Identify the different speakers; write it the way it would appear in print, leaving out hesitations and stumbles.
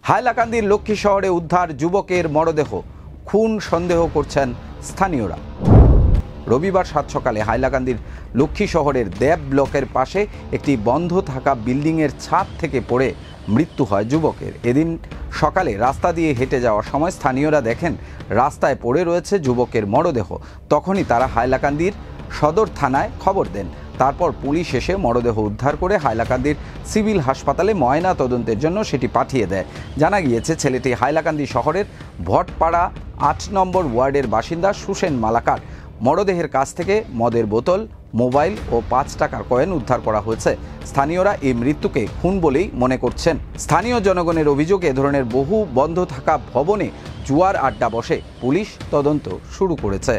Speaker 1: হাইলাকান্দির লক্ষ্মী শহরে উদ্ধার যুবকের মরদেহ, খুন সন্দেহ করছেন স্থানীয়রা। রবিবার সাত সকালে হাইলাকান্দির লক্ষ্মী শহরের দেব ব্লকের পাশে একটি বন্ধ থাকা বিল্ডিংয়ের ছাদ থেকে পড়ে মৃত্যু হয় যুবকের। এদিন সকালে রাস্তা দিয়ে হেঁটে যাওয়ার সময় স্থানীয়রা দেখেন রাস্তায় পড়ে রয়েছে যুবকের মরদেহ। তখনই তারা হাইলাকান্দির সদর থানায় খবর দেন। তারপর পুলিশ এসে মরদেহ উদ্ধার করে হাইলাকান্দির সিভিল হাসপাতালে ময়না তদন্তের জন্য সেটি পাঠিয়ে দেয়। জানা গিয়েছে ছেলেটি হাইলাকান্দি শহরের ভটপাড়া ৮ নম্বর ওয়ার্ডের বাসিন্দা সুসেন মালাকার। মরদেহের কাছ থেকে মদের বোতল, মোবাইল ও ৫ টাকার কয়েন উদ্ধার করা হয়েছে। স্থানীয়রা এই মৃত্যুকে খুন বলেই মনে করছেন। স্থানীয় জনগণের অভিযোগ, এ ধরনের বহু বন্ধ থাকা ভবনে জুয়ার আড্ডা বসে। পুলিশ তদন্ত শুরু করেছে।